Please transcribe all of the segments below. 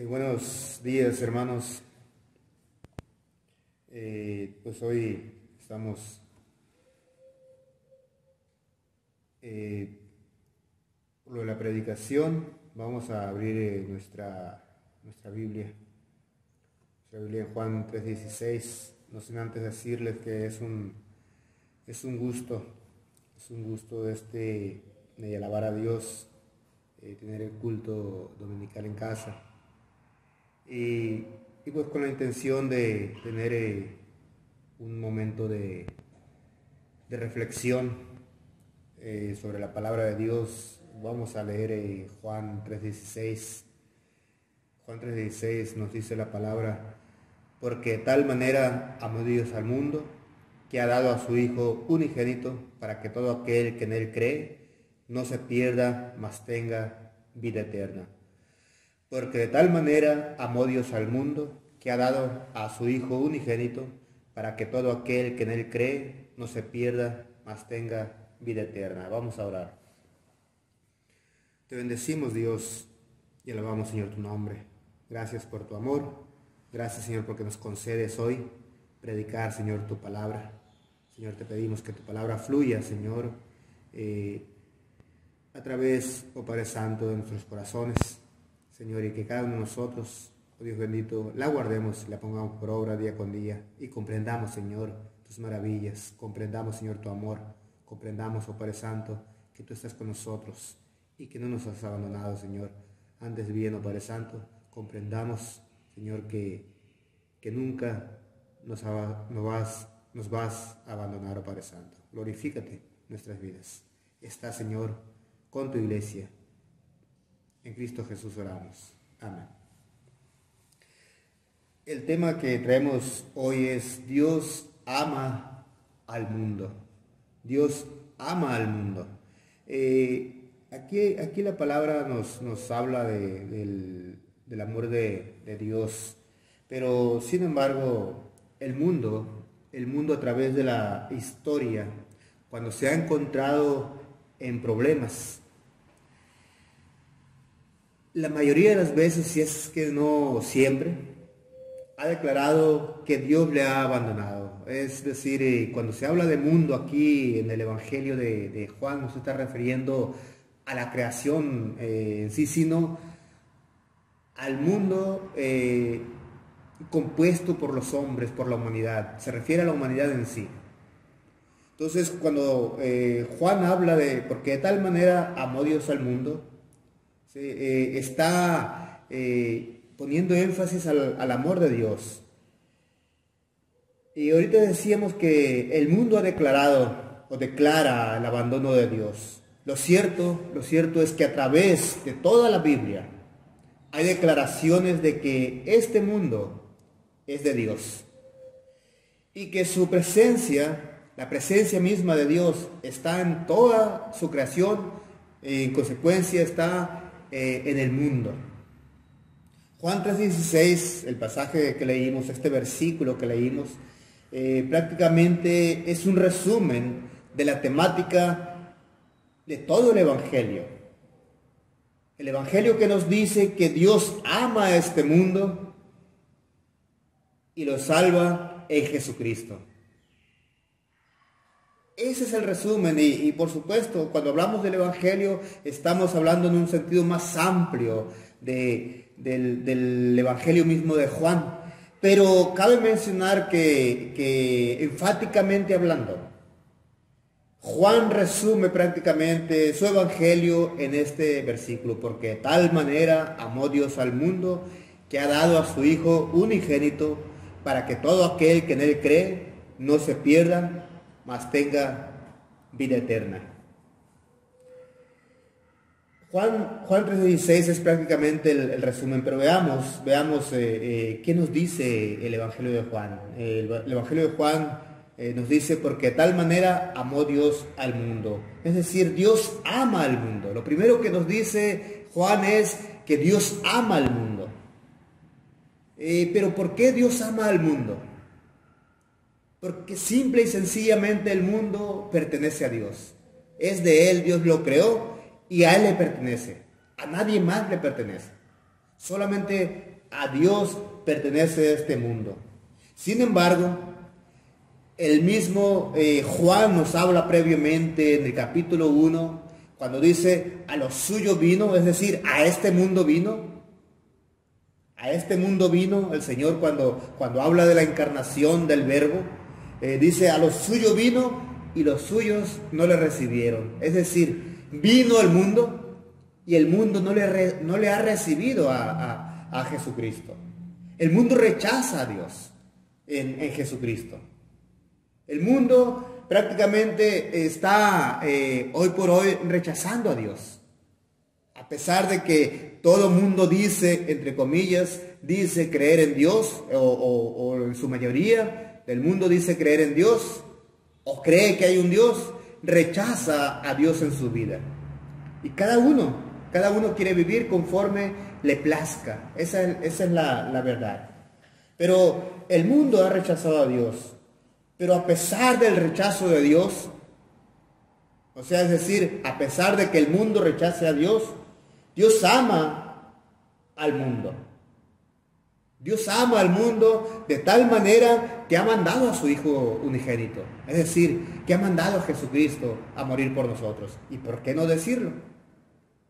Buenos días, hermanos. Pues hoy estamos por lo de la predicación. Vamos a abrir nuestra Biblia. Nuestra Biblia en Juan 3:16. No sin antes decirles que es un gusto. Es un gusto de alabar a Dios, tener el culto dominical en casa. Y pues con la intención de tener un momento de reflexión sobre la palabra de Dios. Vamos a leer Juan 3:16. Juan 3:16 nos dice la palabra: porque de tal manera amó Dios al mundo, que ha dado a su Hijo unigénito, para que todo aquel que en él cree no se pierda, mas tenga vida eterna. Porque de tal manera amó Dios al mundo, que ha dado a su Hijo unigénito, para que todo aquel que en él cree no se pierda, mas tenga vida eterna. Vamos a orar. Te bendecimos, Dios, y alabamos, Señor, tu nombre. Gracias por tu amor. Gracias, Señor, porque nos concedes hoy predicar, Señor, tu palabra. Señor, te pedimos que tu palabra fluya, Señor, a través, oh Padre Santo, de nuestros corazones. Señor, y que cada uno de nosotros, oh Dios bendito, la guardemos y la pongamos por obra día con día y comprendamos, Señor, tus maravillas, comprendamos, Señor, tu amor, comprendamos, oh Padre Santo, que tú estás con nosotros y que no nos has abandonado, Señor. Antes bien, oh Padre Santo, comprendamos, Señor, que nunca nos vas a abandonar, oh Padre Santo. Glorifícate en nuestras vidas. Está, Señor, con tu iglesia. En Cristo Jesús oramos. Amén. El tema que traemos hoy es: Dios ama al mundo. Dios ama al mundo. Aquí la palabra nos habla del amor de Dios. Pero sin embargo, el mundo a través de la historia, cuando se ha encontrado en problemas, la mayoría de las veces, si es que no siempre, ha declarado que Dios le ha abandonado. Es decir, cuando se habla de mundo aquí en el Evangelio de Juan, no se está refiriendo a la creación en sí, sino al mundo compuesto por los hombres, por la humanidad. Se refiere a la humanidad en sí. Entonces, cuando Juan habla de porque de tal manera amó Dios al mundo, está poniendo énfasis al amor de Dios. Y ahorita decíamos que el mundo ha declarado o declara el abandono de Dios. Lo cierto es que a través de toda la Biblia hay declaraciones de que este mundo es de Dios y que su presencia, la presencia misma de Dios, está en toda su creación. En consecuencia está en el mundo. Juan 3:16, el pasaje que leímos, este versículo que leímos, prácticamente es un resumen de la temática de todo el Evangelio. El Evangelio que nos dice que Dios ama a este mundo y lo salva en Jesucristo. Ese es el resumen y por supuesto, cuando hablamos del Evangelio, estamos hablando en un sentido más amplio del Evangelio mismo de Juan. Pero cabe mencionar que enfáticamente hablando, Juan resume prácticamente su Evangelio en este versículo: porque de tal manera amó Dios al mundo, que ha dado a su Hijo unigénito, para que todo aquel que en él cree no se pierda, mas tenga vida eterna. Juan 3:16 es prácticamente el resumen, pero veamos qué nos dice el Evangelio de Juan. El Evangelio de Juan nos dice: porque de tal manera amó Dios al mundo. Es decir, Dios ama al mundo. Lo primero que nos dice Juan es que Dios ama al mundo. Pero ¿por qué Dios ama al mundo? Porque simple y sencillamente el mundo pertenece a Dios. Es de Él, Dios lo creó y a Él le pertenece. A nadie más le pertenece. Solamente a Dios pertenece este mundo. Sin embargo, el mismo Juan nos habla previamente en el capítulo 1, cuando dice, a los suyos vino, es decir, a este mundo vino. A este mundo vino el Señor cuando habla de la encarnación del Verbo. Dice, a los suyos vino y los suyos no le recibieron. Es decir, vino al mundo y el mundo no le ha recibido a Jesucristo. El mundo rechaza a Dios en Jesucristo. El mundo prácticamente está hoy por hoy rechazando a Dios. A pesar de que todo mundo dice, entre comillas, dice creer en Dios, o en su mayoría del mundo dice creer en Dios, o cree que hay un Dios, rechaza a Dios en su vida. Y cada uno quiere vivir conforme le plazca. Esa es la verdad. Pero el mundo ha rechazado a Dios. Pero a pesar del rechazo de Dios, o sea, es decir, a pesar de que el mundo rechace a Dios, Dios ama al mundo. Dios ama al mundo de tal manera que ha mandado a su Hijo unigénito. Es decir, que ha mandado a Jesucristo a morir por nosotros. ¿Y por qué no decirlo?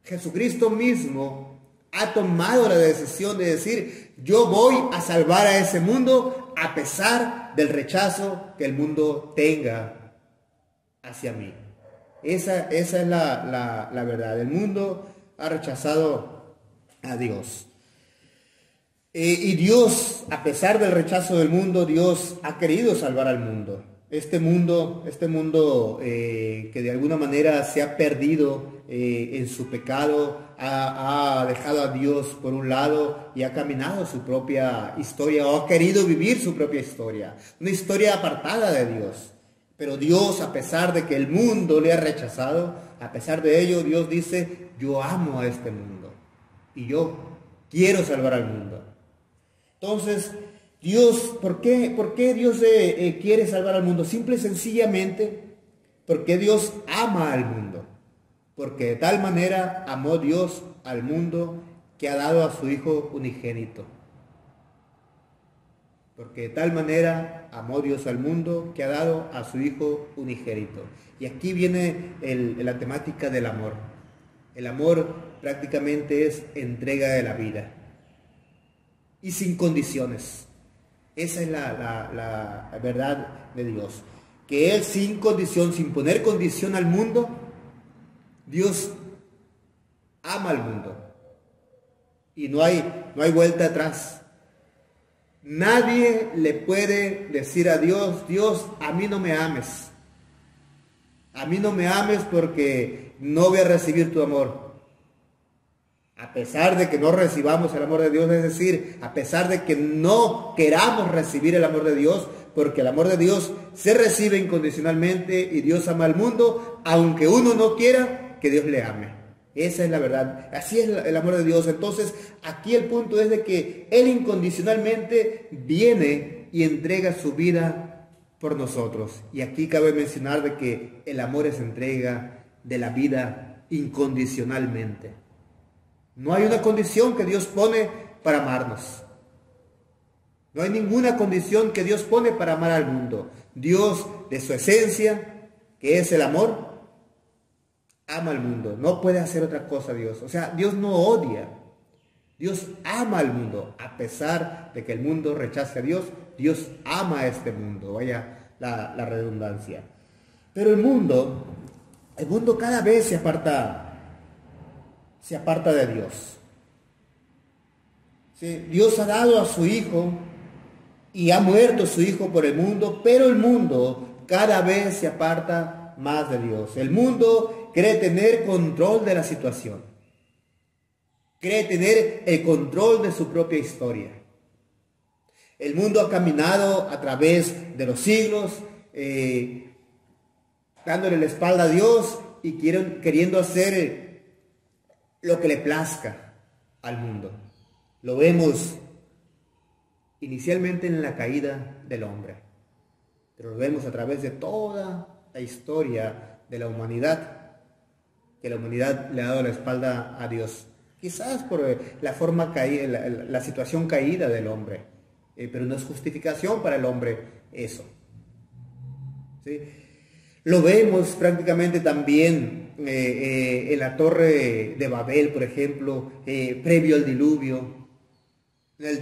Jesucristo mismo ha tomado la decisión de decir, yo voy a salvar a ese mundo a pesar del rechazo que el mundo tenga hacia mí. Esa es la verdad. El mundo ha rechazado a Dios. Y Dios, a pesar del rechazo del mundo, Dios ha querido salvar al mundo. Este mundo que de alguna manera se ha perdido en su pecado, ha dejado a Dios por un lado y ha caminado su propia historia, o ha querido vivir su propia historia, una historia apartada de Dios. Pero Dios, a pesar de que el mundo le ha rechazado, a pesar de ello, Dios dice, yo amo a este mundo y yo quiero salvar al mundo. Entonces, Dios, ¿por qué Dios quiere salvar al mundo? Simple y sencillamente porque Dios ama al mundo. Porque de tal manera amó Dios al mundo que ha dado a su Hijo unigénito. Porque de tal manera amó Dios al mundo que ha dado a su Hijo unigénito. Y aquí viene la temática del amor. El amor prácticamente es entrega de la vida. Y sin condiciones. Esa es la verdad de Dios. Que Él sin condición, sin poner condición al mundo, Dios ama al mundo. Y no hay vuelta atrás. Nadie le puede decir a Dios, Dios, a mí no me ames. A mí no me ames porque no voy a recibir tu amor. A pesar de que no recibamos el amor de Dios, es decir, a pesar de que no queramos recibir el amor de Dios, porque el amor de Dios se recibe incondicionalmente y Dios ama al mundo, aunque uno no quiera que Dios le ame. Esa es la verdad. Así es el amor de Dios. Entonces, aquí el punto es de que Él incondicionalmente viene y entrega su vida por nosotros. Y aquí cabe mencionar de que el amor es entrega de la vida incondicionalmente. No hay una condición que Dios pone para amarnos. No hay ninguna condición que Dios pone para amar al mundo. Dios, de su esencia, que es el amor, ama al mundo. No puede hacer otra cosa Dios. O sea, Dios no odia. Dios ama al mundo. A pesar de que el mundo rechace a Dios, Dios ama a este mundo. Vaya la redundancia. Pero el mundo cada vez se aparta de Dios. ¿Sí? Dios ha dado a su Hijo y ha muerto su Hijo por el mundo, pero el mundo cada vez se aparta más de Dios. El mundo cree tener control de la situación. Cree tener el control de su propia historia. El mundo ha caminado a través de los siglos, dándole la espalda a Dios y queriendo hacer lo que le plazca al mundo. Lo vemos inicialmente en la caída del hombre, pero lo vemos a través de toda la historia de la humanidad, que la humanidad le ha dado la espalda a Dios. quizás por la forma caída, la situación caída del hombre, pero no es justificación para el hombre eso. ¿Sí? Lo vemos prácticamente también en la torre de Babel, por ejemplo, previo al diluvio. En el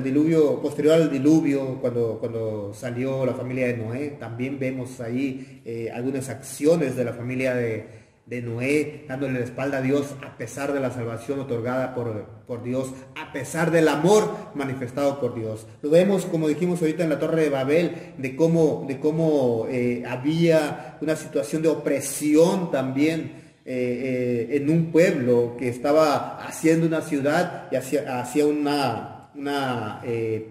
diluvio, posterior al diluvio, cuando salió la familia de Noé, también vemos ahí algunas acciones de la familia de Noé, dándole la espalda a Dios a pesar de la salvación otorgada por Dios, a pesar del amor manifestado por Dios. Lo vemos, como dijimos ahorita en la Torre de Babel, de cómo había una situación de opresión también en un pueblo que estaba haciendo una ciudad y hacía una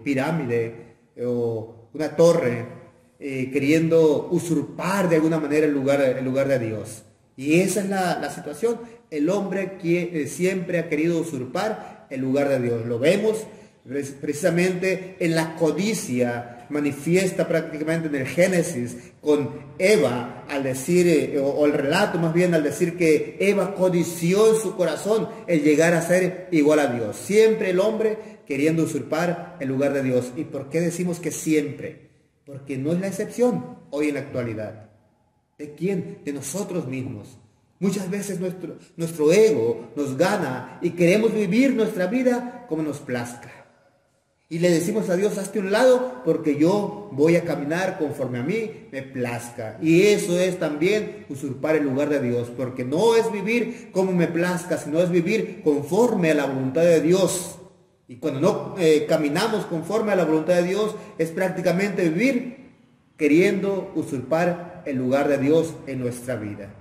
pirámide o una torre, queriendo usurpar de alguna manera el lugar de Dios. Y esa es la situación. El hombre siempre ha querido usurpar el lugar de Dios. Lo vemos precisamente en la codicia manifiesta prácticamente en el Génesis con Eva, al decir, o el relato más bien al decir que Eva codició en su corazón el llegar a ser igual a Dios. Siempre el hombre queriendo usurpar el lugar de Dios. ¿Y por qué decimos que siempre? Porque no es la excepción hoy en la actualidad. ¿De quién? De nosotros mismos. Muchas veces nuestro ego nos gana y queremos vivir nuestra vida como nos plazca. Y le decimos a Dios, hazte un lado porque yo voy a caminar conforme a mí me plazca. Y eso es también usurpar el lugar de Dios, porque no es vivir como me plazca, sino es vivir conforme a la voluntad de Dios. Y cuando no caminamos conforme a la voluntad de Dios, es prácticamente vivir queriendo usurpar el lugar de Dios en nuestra vida.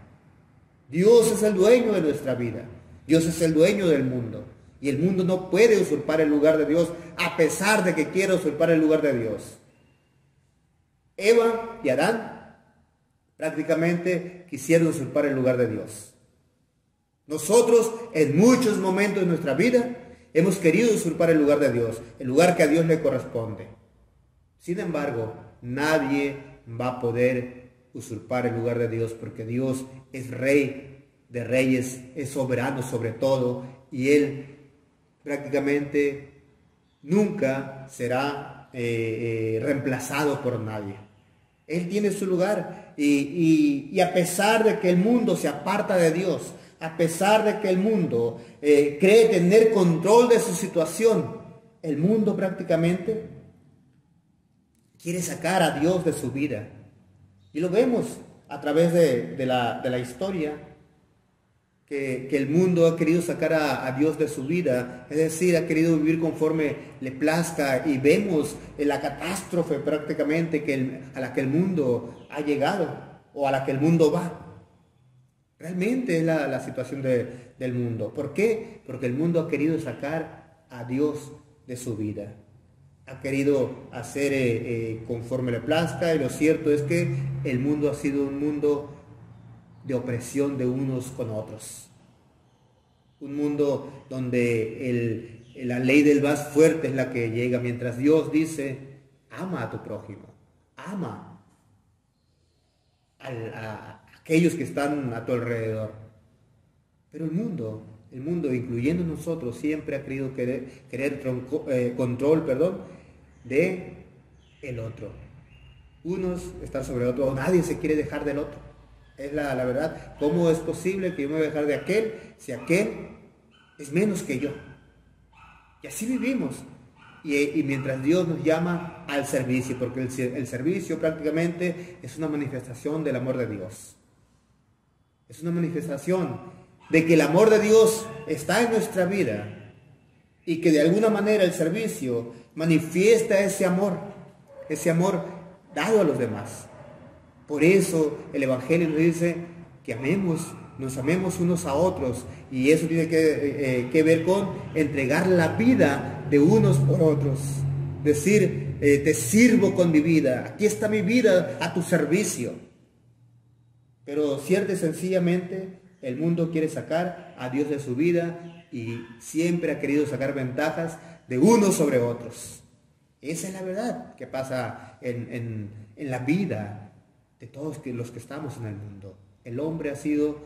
Dios es el dueño de nuestra vida. Dios es el dueño del mundo. Y el mundo no puede usurpar el lugar de Dios a pesar de que quiera usurpar el lugar de Dios. Eva y Adán prácticamente quisieron usurpar el lugar de Dios. Nosotros en muchos momentos de nuestra vida hemos querido usurpar el lugar de Dios, el lugar que a Dios le corresponde. Sin embargo, nadie va a poder usurpar el lugar de Dios porque Dios es Rey de reyes, es soberano sobre todo y Él prácticamente nunca será reemplazado por nadie. Él tiene su lugar y a pesar de que el mundo se aparta de Dios, a pesar de que el mundo cree tener control de su situación, el mundo prácticamente quiere sacar a Dios de su vida. Y lo vemos a través de la historia, que el mundo ha querido sacar a Dios de su vida, es decir, ha querido vivir conforme le plazca, y vemos la catástrofe prácticamente a la que el mundo ha llegado, o a la que el mundo va. Realmente es la situación del mundo. ¿Por qué? Porque el mundo ha querido sacar a Dios de su vida. Ha querido hacer conforme le plazca, y lo cierto es que el mundo ha sido un mundo de opresión de unos con otros. Un mundo donde la ley del más fuerte es la que llega, mientras Dios dice, ama a tu prójimo, ama a aquellos que están a tu alrededor. Pero el mundo, incluyendo nosotros, siempre ha querido querer control de el otro. Unos están sobre otro, nadie se quiere dejar del otro. Es la verdad. ¿Cómo es posible que yo me voy a dejar de aquel si aquel es menos que yo? Y así vivimos. Y mientras Dios nos llama al servicio, porque el servicio prácticamente es una manifestación del amor de Dios. Es una manifestación de que el amor de Dios está en nuestra vida y que de alguna manera el servicio manifiesta ese amor dado a los demás. Por eso el Evangelio nos dice que nos amemos unos a otros, y eso tiene que ver con entregar la vida de unos por otros. Decir, te sirvo con mi vida, aquí está mi vida a tu servicio. Pero cierta y sencillamente el mundo quiere sacar a Dios de su vida y siempre ha querido sacar ventajas de unos sobre otros. Esa es la verdad que pasa en la vida de todos los que estamos en el mundo. El hombre ha sido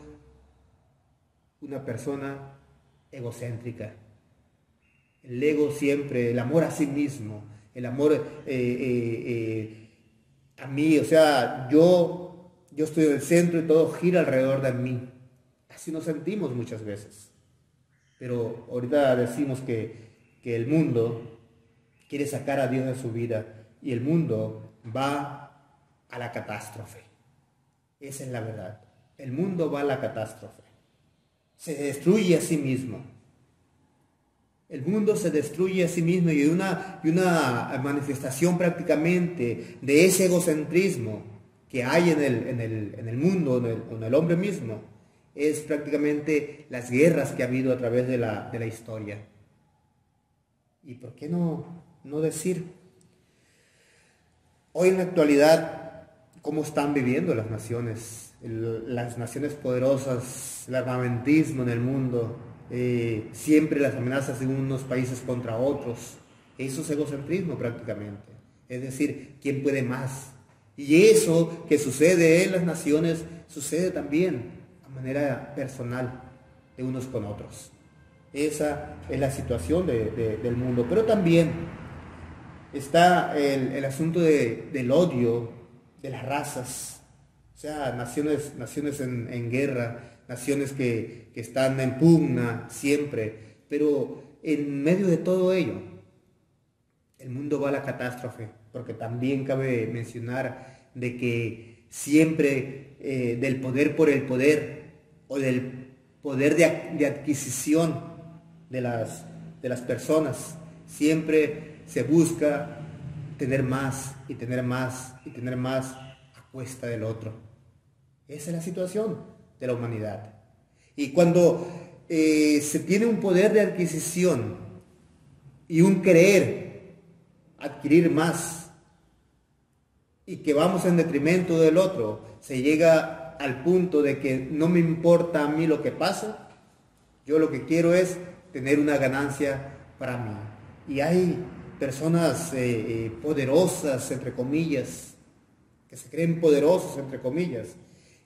una persona egocéntrica. El ego siempre, el amor a sí mismo, el amor a mí, o sea, yo estoy en el centro y todo gira alrededor de mí. Así nos sentimos muchas veces. Pero ahorita decimos que el mundo quiere sacar a Dios de su vida y el mundo va a la catástrofe. Esa es la verdad. El mundo va a la catástrofe. Se destruye a sí mismo. El mundo se destruye a sí mismo y una manifestación prácticamente de ese egocentrismo que hay en el mundo, en el hombre mismo, es prácticamente las guerras que ha habido a través de la historia. ¿Y por qué no decir? Hoy en la actualidad, ¿cómo están viviendo las naciones? Las naciones poderosas, el armamentismo en el mundo, siempre las amenazas de unos países contra otros. Eso es egocentrismo prácticamente. Es decir, ¿quién puede más? Y eso que sucede en las naciones, sucede también a manera personal de unos con otros. Esa es la situación del mundo. Pero también está el asunto del odio de las razas. O sea, naciones en guerra, naciones que están en pugna siempre. Pero en medio de todo ello, el mundo va a la catástrofe. Porque también cabe mencionar de que siempre del poder por el poder o del poder de adquisición de las personas, siempre se busca tener más y tener más y tener más a cuesta del otro. Esa es la situación de la humanidad. Y cuando se tiene un poder de adquisición y un querer adquirir más y que vamos en detrimento del otro, se llega al punto de que no me importa a mí lo que pasa, yo lo que quiero es tener una ganancia para mí. Y hay personas poderosas, entre comillas, que se creen poderosos, entre comillas,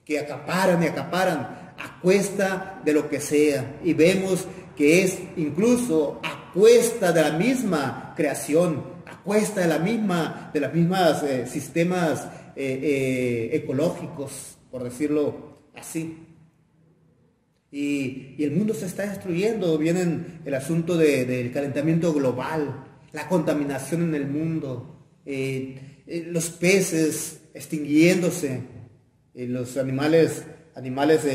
que acaparan y acaparan a cuesta de lo que sea. Y vemos que es incluso a cuesta de la misma creación, a cuesta de las mismas sistemas ecológicos, por decirlo así. Y el mundo se está destruyendo. Viene el asunto del calentamiento global, la contaminación en el mundo, los peces extinguiéndose, los animales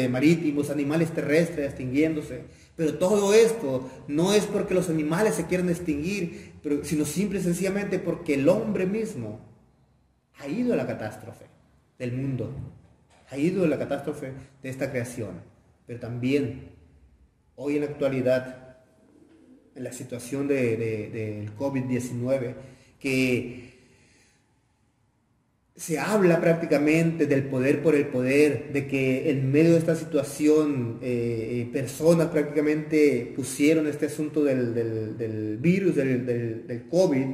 marítimos, animales terrestres extinguiéndose. Pero todo esto no es porque los animales se quieran extinguir, sino simple y sencillamente porque el hombre mismo ha ido a la catástrofe del mundo, ha ido a la catástrofe de esta creación. Pero también, hoy en la actualidad, en la situación del COVID-19, que se habla prácticamente del poder por el poder, de que en medio de esta situación personas prácticamente pusieron este asunto del virus, del COVID,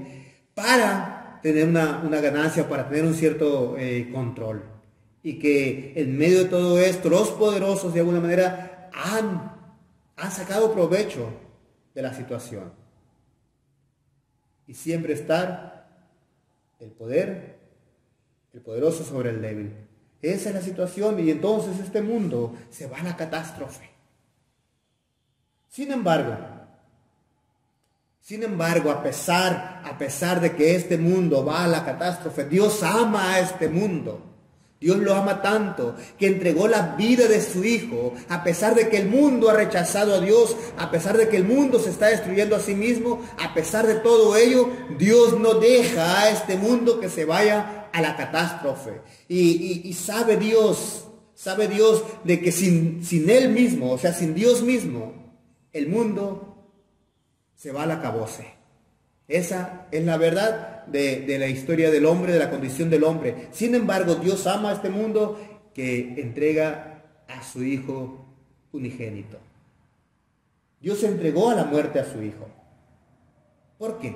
para tener una ganancia, para tener un cierto control. Y que en medio de todo esto, los poderosos de alguna manera han sacado provecho de la situación. Y siempre estar el poderoso sobre el débil. Esa es la situación y entonces este mundo se va a la catástrofe. Sin embargo, a pesar de que este mundo va a la catástrofe, Dios ama a este mundo. Dios lo ama tanto que entregó la vida de su Hijo, a pesar de que el mundo ha rechazado a Dios, a pesar de que el mundo se está destruyendo a sí mismo, a pesar de todo ello, Dios no deja a este mundo que se vaya a la catástrofe. Y sabe Dios de que sin Él mismo, o sea, sin Dios mismo, el mundo se va al acabose. Esa es la verdad de la historia del hombre, de la condición del hombre. Sin embargo, Dios ama a este mundo que entrega a su Hijo unigénito. Dios entregó a la muerte a su Hijo. ¿Por qué?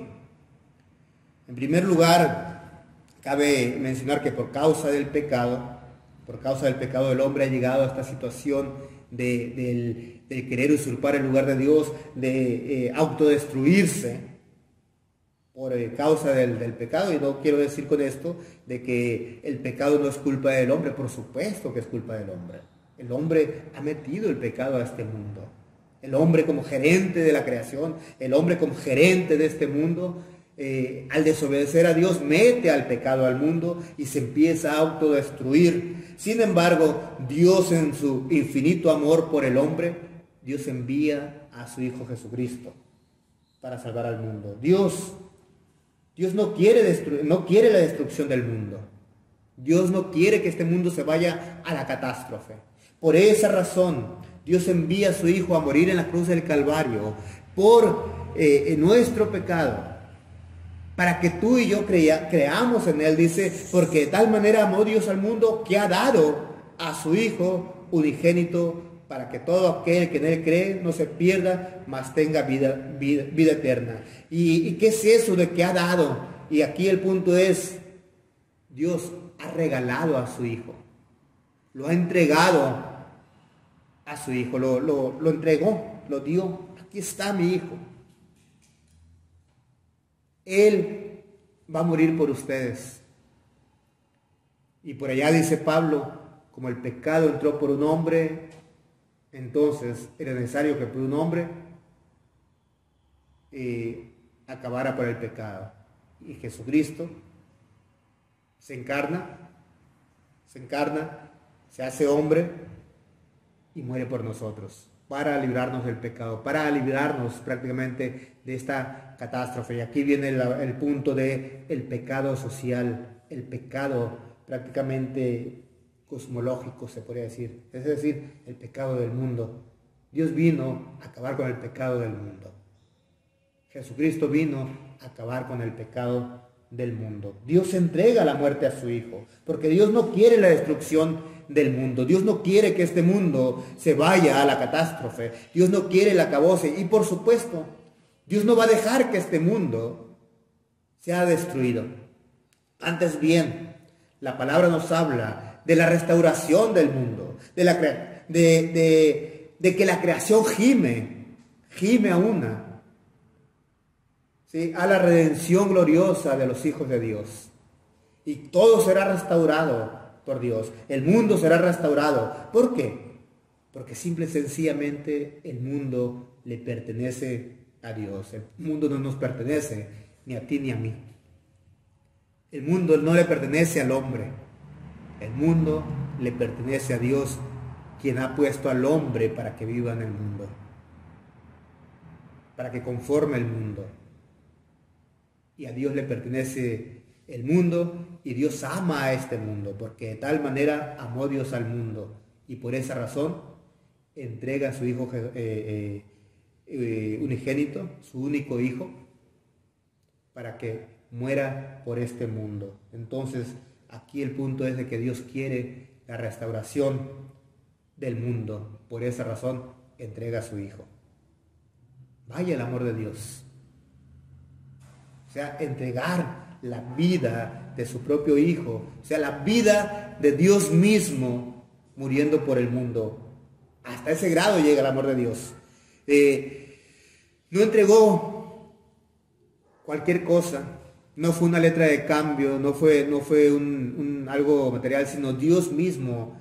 En primer lugar, cabe mencionar que por causa del pecado del hombre ha llegado a esta situación del querer usurpar el lugar de Dios, de autodestruirse por causa del pecado. Y no quiero decir con esto de que el pecado no es culpa del hombre, por supuesto que es culpa del hombre. El hombre ha metido el pecado a este mundo. El hombre como gerente de la creación, el hombre como gerente de este mundo, al desobedecer a Dios, mete al pecado al mundo y se empieza a autodestruir. Sin embargo, Dios en su infinito amor por el hombre, Dios envía a su Hijo Jesucristo para salvar al mundo. Dios no quiere la destrucción del mundo. Dios no quiere que este mundo se vaya a la catástrofe. Por esa razón, Dios envía a su Hijo a morir en la cruz del Calvario por nuestro pecado, para que tú y yo creamos en Él. Dice, porque de tal manera amó Dios al mundo que ha dado a su Hijo unigénito, para que todo aquel que en Él cree no se pierda, mas tenga vida eterna. ¿Y qué es eso de que ha dado? Y aquí el punto es, Dios ha regalado a su Hijo, lo ha entregado a su Hijo, lo entregó, lo dio. Aquí está mi Hijo. Él va a morir por ustedes. Y por allá dice Pablo, como el pecado entró por un hombre, entonces era necesario que por un hombre acabara por el pecado. Y Jesucristo se encarna, se hace hombre y muere por nosotros, para librarnos del pecado, para librarnos prácticamente de esta catástrofe. Y aquí viene el punto de el pecado social, el pecado prácticamente cosmológico, se podría decir, es decir, el pecado del mundo. Dios vino a acabar con el pecado del mundo. Jesucristo vino a acabar con el pecado del mundo. Dios entrega la muerte a su Hijo, porque Dios no quiere la destrucción del mundo. Dios no quiere que este mundo se vaya a la catástrofe. Dios no quiere el acabose. Y por supuesto, Dios no va a dejar que este mundo sea destruido. Antes bien, la palabra nos habla de la restauración del mundo, de que la creación gime a una, ¿sí?, a la redención gloriosa de los hijos de Dios. Y todo será restaurado por Dios. El mundo será restaurado. ¿Por qué? Porque simple y sencillamente el mundo le pertenece a Dios. El mundo no nos pertenece ni a ti ni a mí. El mundo no le pertenece al hombre. El mundo le pertenece a Dios, quien ha puesto al hombre para que viva en el mundo, para que conforme el mundo. Y a Dios le pertenece el mundo, y Dios ama a este mundo, porque de tal manera amó Dios al mundo, y por esa razón entrega a su Hijo unigénito, su único Hijo, para que muera por este mundo. Entonces, aquí el punto es de que Dios quiere la restauración del mundo. Por esa razón, entrega a su Hijo. Vaya el amor de Dios. O sea, entregar la vida de su propio Hijo, o sea, la vida de Dios mismo muriendo por el mundo. Hasta ese grado llega el amor de Dios. No entregó cualquier cosa, no fue una letra de cambio, no fue algo material, sino Dios mismo,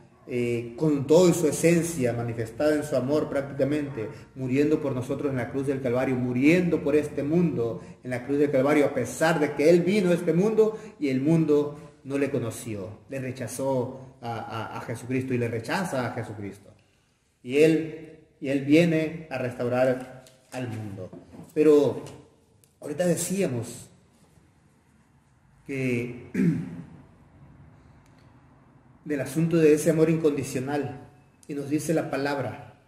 con toda su esencia manifestada en su amor prácticamente, muriendo por nosotros en la cruz del Calvario, muriendo por este mundo en la cruz del Calvario, a pesar de que Él vino a este mundo y el mundo no le conoció, le rechazó a Jesucristo y le rechaza a Jesucristo. Y Él viene a restaurar al mundo. Pero ahorita decíamos que del asunto de ese amor incondicional, y nos dice la palabra,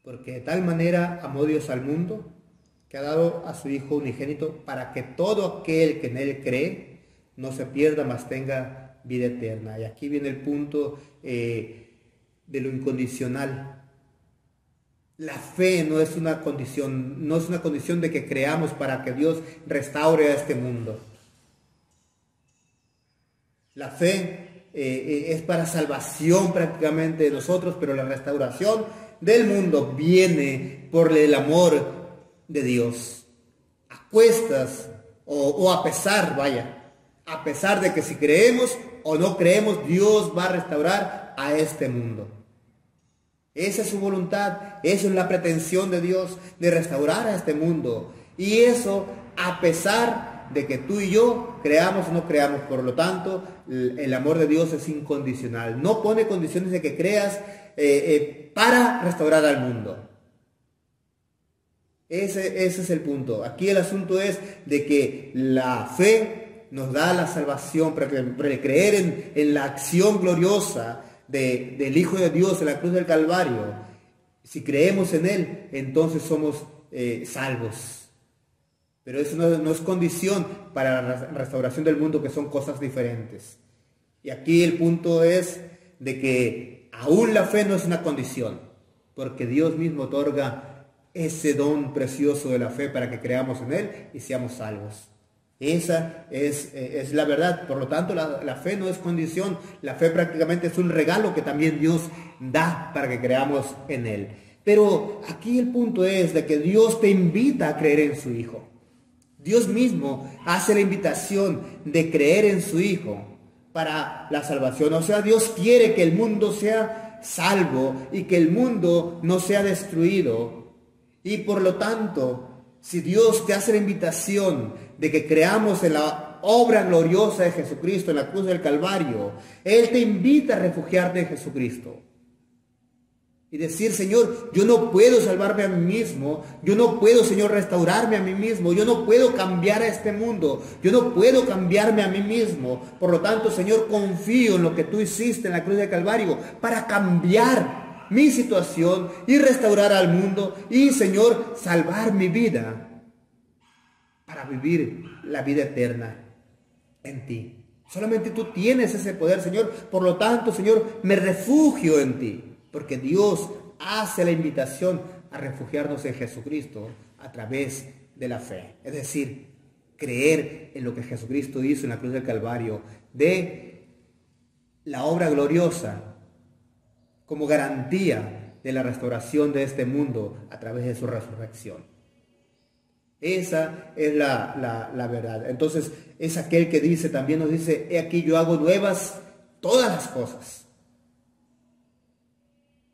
porque de tal manera amó Dios al mundo que ha dado a su Hijo unigénito, para que todo aquel que en Él cree no se pierda, mas tenga vida eterna. Y aquí viene el punto de lo incondicional. La fe no es una condición de que creamos para que Dios restaure a este mundo. La fe es para salvación prácticamente de nosotros, pero la restauración del mundo viene por el amor de Dios. A cuestas o a pesar, a pesar de que si creemos o no creemos, Dios va a restaurar a este mundo. Esa es su voluntad, esa es la pretensión de Dios, de restaurar a este mundo. Y eso a pesar de que tú y yo creamos o no creamos. Por lo tanto, el amor de Dios es incondicional. No pone condiciones de que creas para restaurar al mundo. Ese es el punto. Aquí el asunto es de que la fe nos da la salvación para creer en la acción gloriosa del Hijo de Dios en la cruz del Calvario. Si creemos en Él, entonces somos salvos. Pero eso no es condición para la restauración del mundo, que son cosas diferentes. Y aquí el punto es de que aún la fe no es una condición, porque Dios mismo otorga ese don precioso de la fe para que creamos en Él y seamos salvos. Esa es la verdad. Por lo tanto, la fe no es condición. La fe prácticamente es un regalo que también Dios da para que creamos en Él. Pero aquí el punto es de que Dios te invita a creer en su Hijo. Dios mismo hace la invitación de creer en su Hijo para la salvación. O sea, Dios quiere que el mundo sea salvo y que el mundo no sea destruido. Y por lo tanto, si Dios te hace la invitación de que creamos en la obra gloriosa de Jesucristo en la cruz del Calvario, Él te invita a refugiarte en Jesucristo. Y decir, Señor, yo no puedo salvarme a mí mismo, yo no puedo, Señor, restaurarme a mí mismo, yo no puedo cambiar a este mundo, yo no puedo cambiarme a mí mismo. Por lo tanto, Señor, confío en lo que tú hiciste en la cruz del Calvario para cambiar mi situación y restaurar al mundo y, Señor, salvar mi vida para vivir la vida eterna en ti. Solamente tú tienes ese poder, Señor. Por lo tanto, Señor, me refugio en ti. Porque Dios hace la invitación a refugiarnos en Jesucristo a través de la fe. Es decir, creer en lo que Jesucristo hizo en la cruz del Calvario, de la obra gloriosa como garantía de la restauración de este mundo a través de su resurrección. Esa es la verdad. Entonces, es aquel que dice, también nos dice, he aquí yo hago nuevas todas las cosas.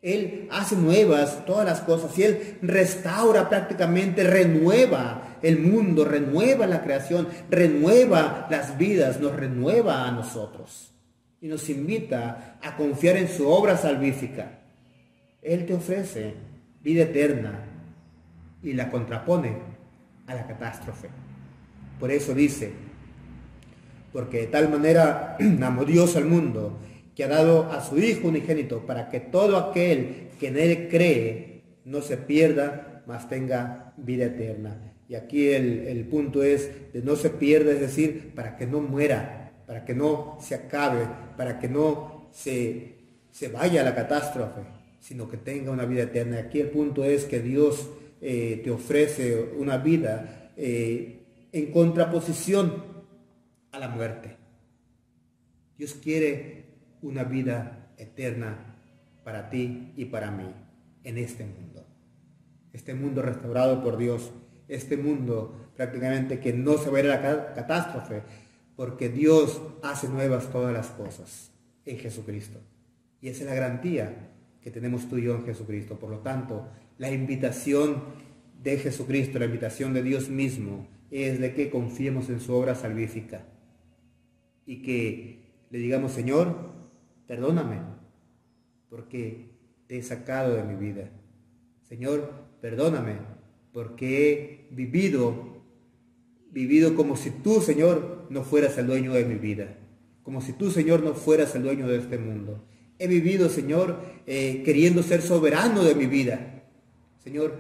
Él hace nuevas todas las cosas y Él restaura prácticamente, renueva el mundo, renueva la creación, renueva las vidas, nos renueva a nosotros y nos invita a confiar en su obra salvífica. Él te ofrece vida eterna y la contrapone a la catástrofe. Por eso dice, porque de tal manera amó Dios al mundo, que ha dado a su Hijo unigénito, para que todo aquel que en Él cree no se pierda, mas tenga vida eterna. Y aquí el punto es de no se pierda, es decir, para que no muera, para que no se acabe, para que no se vaya a la catástrofe, sino que tenga una vida eterna. Aquí el punto es que Dios te ofrece una vida en contraposición a la muerte. Dios quiere una vida eterna para ti y para mí en este mundo. Este mundo restaurado por Dios, este mundo prácticamente que no se va a ir a la catástrofe, porque Dios hace nuevas todas las cosas en Jesucristo. Y esa es la garantía que tenemos tú y yo en Jesucristo. Por lo tanto, la invitación de Jesucristo, la invitación de Dios mismo, es de que confiemos en su obra salvífica y que le digamos, Señor, perdóname, porque te he sacado de mi vida. Señor, perdóname, porque he vivido como si tú, Señor, no fueras el dueño de mi vida. Como si tú, Señor, no fueras el dueño de este mundo. He vivido, Señor, queriendo ser soberano de mi vida. Señor,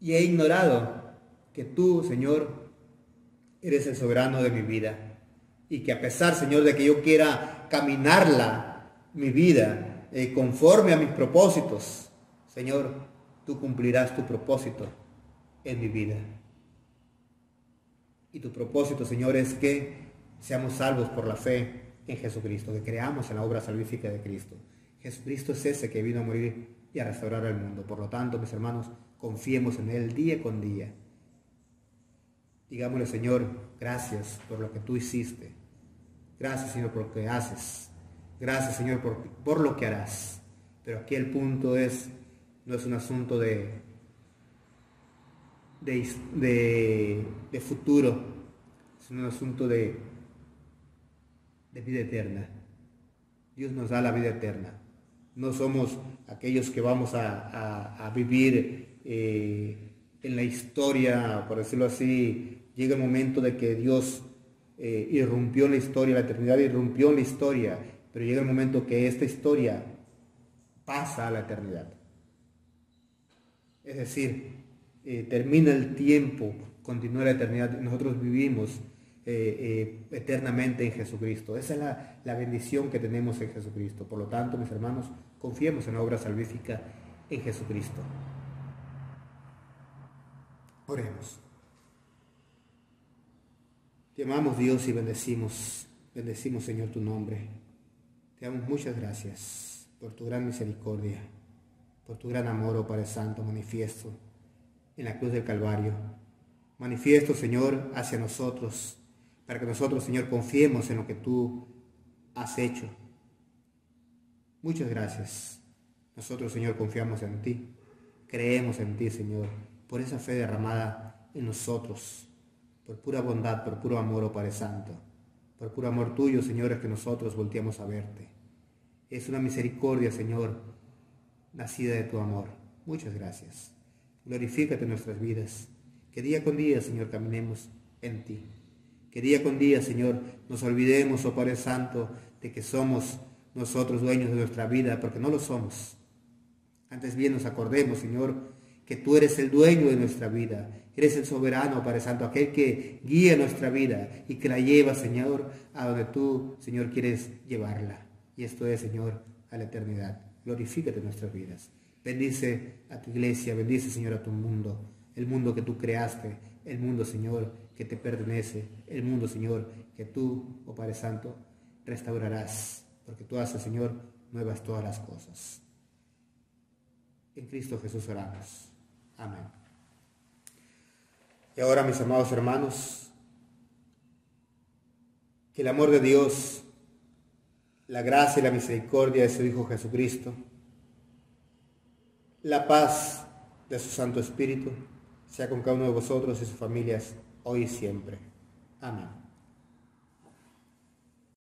y he ignorado que tú, Señor, eres el soberano de mi vida. Y que a pesar, Señor, de que yo quiera caminarla, mi vida, conforme a mis propósitos, Señor, tú cumplirás tu propósito en mi vida. Y tu propósito, Señor, es que seamos salvos por la fe en Jesucristo, que creamos en la obra salvífica de Cristo. Jesucristo es ese que vino a morir y a restaurar el mundo. Por lo tanto, mis hermanos, confiemos en Él día con día. Digámosle, Señor, gracias por lo que tú hiciste. Gracias, Señor, por lo que haces. Gracias, Señor, por lo que harás. Pero aquí el punto no es un asunto de futuro, es un asunto de vida eterna. Dios nos da la vida eterna. No somos aquellos que vamos a vivir en la historia, por decirlo así. Llega el momento de que Dios irrumpió en la historia, la eternidad irrumpió en la historia, pero llega el momento que esta historia pasa a la eternidad. Es decir, termina el tiempo, continúa la eternidad, nosotros vivimos eternamente en Jesucristo. Esa es la bendición que tenemos en Jesucristo. Por lo tanto, mis hermanos, confiemos en la obra salvífica en Jesucristo. Oremos. Te amamos, Dios, y bendecimos, Señor, tu nombre. Te damos muchas gracias por tu gran misericordia, por tu gran amor, oh Padre Santo, manifiesto en la cruz del Calvario. Manifiesto, Señor, hacia nosotros, para que nosotros, Señor, confiemos en lo que tú has hecho. Muchas gracias. Nosotros, Señor, confiamos en ti. Creemos en ti, Señor, por esa fe derramada en nosotros, por pura bondad, por puro amor, oh Padre Santo. Por puro amor tuyo, Señor, es que nosotros volteamos a verte. Es una misericordia, Señor, nacida de tu amor. Muchas gracias. Glorifícate en nuestras vidas. Que día con día, Señor, caminemos en ti. Que día con día, Señor, nos olvidemos, oh Padre Santo, de que somos nosotros dueños de nuestra vida, porque no lo somos. Antes bien nos acordemos, Señor, que tú eres el dueño de nuestra vida. Eres el soberano, Padre Santo, aquel que guía nuestra vida y que la lleva, Señor, a donde tú, Señor, quieres llevarla. Y esto es, Señor, a la eternidad. Glorifícate en nuestras vidas. Bendice a tu iglesia, bendice, Señor, a tu mundo, el mundo que tú creaste, el mundo, Señor, que te pertenece, el mundo, Señor, que tú, oh Padre Santo, restaurarás, porque tú haces, Señor, nuevas todas las cosas. En Cristo Jesús oramos. Amén. Y ahora, mis amados hermanos, que el amor de Dios, la gracia y la misericordia de su Hijo Jesucristo, la paz de su Santo Espíritu, sea con cada uno de vosotros y sus familias, hoy y siempre. Amén.